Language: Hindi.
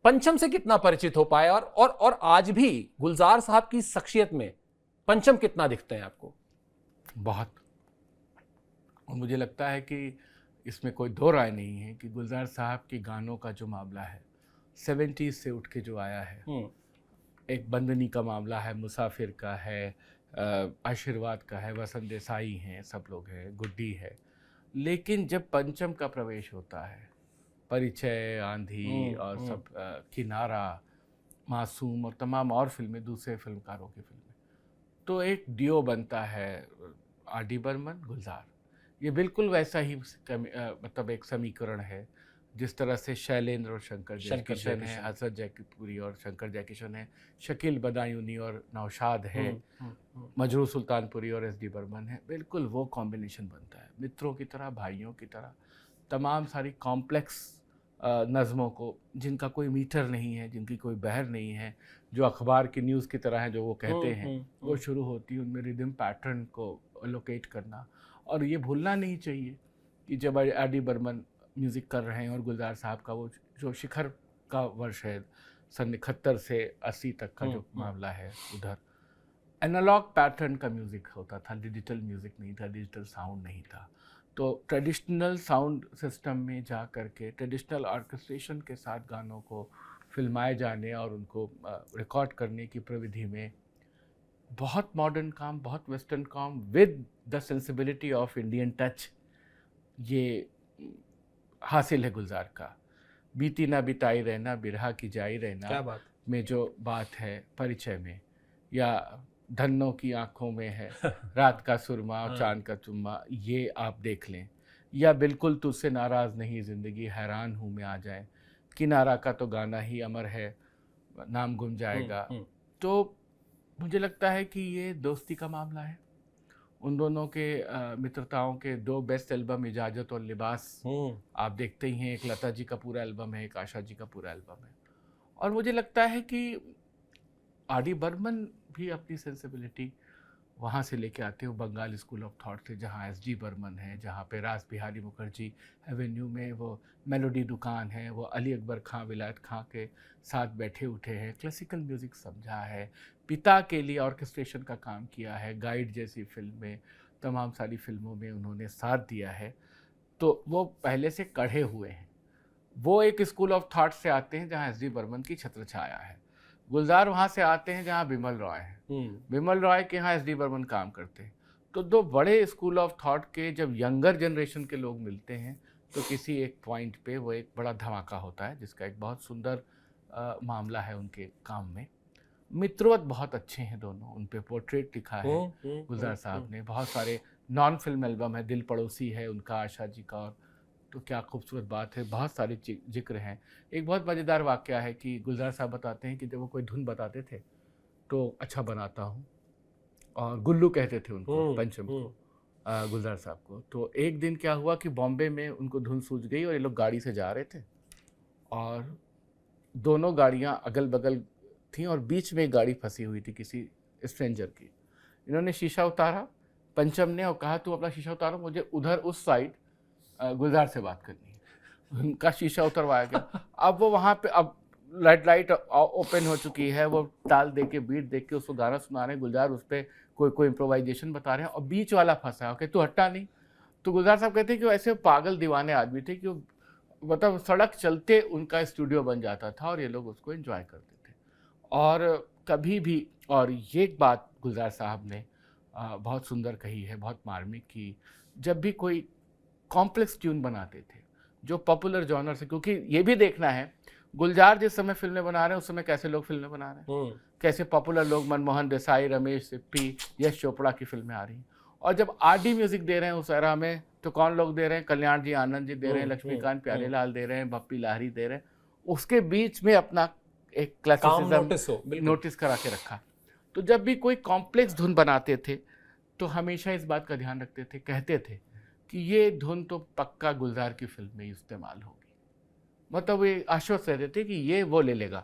पंचम से कितना परिचित हो पाए, और आज भी गुलजार साहब की शख्सियत में पंचम कितना दिखते हैं आपको? बहुत। और मुझे लगता है कि इसमें कोई दो राय नहीं है कि गुलजार साहब के गानों का जो मामला है 70s से उठ के जो आया है, एक बंदनी का मामला है, मुसाफिर का है, आशीर्वाद का है, वसंत देसाई हैं, सब लोग हैं, गुड्डी है। लेकिन जब पंचम का प्रवेश होता है, परिचय, आंधी और सब, किनारा, मासूम और तमाम और फिल्में, दूसरे फिल्मकारों की फिल्में, तो एक डियो बनता है आर.डी. बर्मन, गुलजार। ये बिल्कुल वैसा ही मतलब एक समीकरण है जिस तरह से शैलेंद्र और शंकर जयकिशन है, हसरत जयपुरी और शंकर जयकिशन है, शकील बदायूनी और नौशाद है, मजरूह सुल्तानपुरी और एस.डी. बर्मन है। बिल्कुल वो कॉम्बिनेशन बनता है, मित्रों की तरह, भाइयों की तरह। तमाम सारी कॉम्प्लेक्स नज़मों को, जिनका कोई मीटर नहीं है, जिनकी कोई बहर नहीं है, जो अखबार की न्यूज़ की तरह है, जो वो कहते हैं, वो शुरू होती है उनमें रिदम पैटर्न को लोकेट करना। और ये भूलना नहीं चाहिए कि जब आर.डी. बर्मन म्यूज़िक कर रहे हैं और गुलजार साहब का वो जो शिखर का वर्ष है, सन 71 से 80 तक का जो मामला है, उधर एनालॉग पैटर्न का म्यूज़िक होता था, डिजिटल म्यूज़िक नहीं था, डिजिटल साउंड नहीं था। तो ट्रेडिशनल साउंड सिस्टम में जा कर के ट्रेडिशनल ऑर्केस्ट्रेशन के साथ गानों को फिल्माए जाने और उनको रिकॉर्ड करने की प्रविधि में बहुत मॉडर्न काम, बहुत वेस्टर्न काम with the sensibility of Indian touch, ये हासिल है गुलजार का। बीती ना बिताई रहना, बिरहा की जाई रहना, क्या बात में जो बात है परिचय में, या धन्नों की आंखों में है रात का सुरमा और चांद का चुम्मा, ये आप देख लें। या बिल्कुल तुझसे नाराज़ नहीं ज़िंदगी, हैरान हूँ मैं आ जाए, किनारा का तो गाना ही अमर है, नाम गुम जाएगा। तो मुझे लगता है कि ये दोस्ती का मामला है। उन दोनों के मित्रताओं के दो बेस्ट एल्बम, इजाज़त और लिबास, आप देखते ही हैं, एक लता जी का पूरा एल्बम है, एक आशा जी का पूरा एल्बम है। और मुझे लगता है कि आर.डी. बर्मन भी अपनी सेंसिबिलिटी वहाँ से लेके आते हो, बंगाल स्कूल ऑफ थॉट से, जहाँ एस.डी. बर्मन है, जहाँ पे रास बिहारी मुखर्जी एवेन्यू में वो मेलोडी दुकान है, वो अली अकबर खां, विलायत खां के साथ बैठे उठे हैं, क्लासिकल म्यूज़िक समझा है, पिता के लिए ऑर्केस्ट्रेशन का काम किया है, गाइड जैसी फिल्म में, तमाम सारी फिल्मों में उन्होंने साथ दिया है। तो वो पहले से कढ़े हुए हैं। वो एक स्कूल ऑफ थॉट से आते हैं जहाँ एस.डी. बर्मन की छत्र छाया है। गुलजार वहाँ से आते हैं जहाँ बिमल रॉय हैं। बिमल रॉय के यहाँ एस.डी. बर्मन काम करते हैं। तो दो बड़े स्कूल ऑफ थॉट के जब यंगर जनरेशन के लोग मिलते हैं तो किसी एक पॉइंट पे वो एक बड़ा धमाका होता है, जिसका एक बहुत सुंदर मामला है उनके काम में। मित्रवत बहुत अच्छे हैं दोनों, उन पे पोर्ट्रेट लिखा है गुलजार साहब ने। बहुत सारे नॉन फिल्म एल्बम है, दिल पड़ोसी है उनका, आशा जी का, और तो क्या खूबसूरत बात है, बहुत सारे जिक्र हैं। एक बहुत मज़ेदार वाक़या है कि गुलजार साहब बताते हैं कि जब वो कोई धुन बताते थे तो अच्छा बनाता हूँ, और गुल्लू कहते थे उनको, पंचम गुलजार साहब को। तो एक दिन क्या हुआ कि बॉम्बे में उनको धुन सूझ गई और ये लोग गाड़ी से जा रहे थे, और दोनों गाड़ियाँ अगल बगल थीं और बीच में एक गाड़ी फंसी हुई थी किसी स्ट्रेंजर की। इन्होंने शीशा उतारा पंचम ने और कहा, तू अपना शीशा उतारो, मुझे उधर उस साइड गुलजार से बात करनी है। उनका शीशा उतरवाया गया। अब वो वहाँ पे, अब लाइट ओपन हो चुकी है, वो ताल दे के, बीट दे के उसको गाना सुना रहे हैं, गुलजार उस पर कोई इम्प्रोवाइजेशन बता रहे हैं, और बीच वाला फंसा है, ओके तू हट्टा नहीं। तो गुलजार साहब कहते हैं कि ऐसे पागल दीवाने आदमी थे कि मतलब सड़क चलते उनका स्टूडियो बन जाता था और ये लोग उसको एंजॉय करते थे। और कभी भी, और ये एक बात गुलजार साहब ने बहुत सुंदर कही है, बहुत मार्मिक, की जब भी कोई कॉम्प्लेक्स ट्यून बनाते थे जो पॉपुलर जॉनर से, क्योंकि ये भी देखना है गुलजार जिस समय फिल्में बना रहे हैं उस समय कैसे लोग फिल्में बना रहे हैं, कैसे पॉपुलर लोग, मनमोहन देसाई, रमेश सिप्पी, यश चोपड़ा की फिल्में आ रही हैं। और जब आर.डी. म्यूजिक दे रहे हैं उस एरा में तो कौन लोग दे रहे हैं, कल्याण जी, आनंद जी दे रहे हैं, लक्ष्मीकांत प्यारेलाल दे रहे हैं, बप्पी लाहिरी दे रहे हैं। उसके बीच में अपना एक क्लासिसिज्म नोटिस करा के रखा। तो जब भी कोई कॉम्प्लेक्स धुन बनाते थे तो हमेशा इस बात का ध्यान रखते थे, कहते थे कि ये धुन तो पक्का गुलजार की फिल्म में इस्तेमाल होगी। मतलब ये आश्वस्त रहते थे कि ये वो ले लेगा।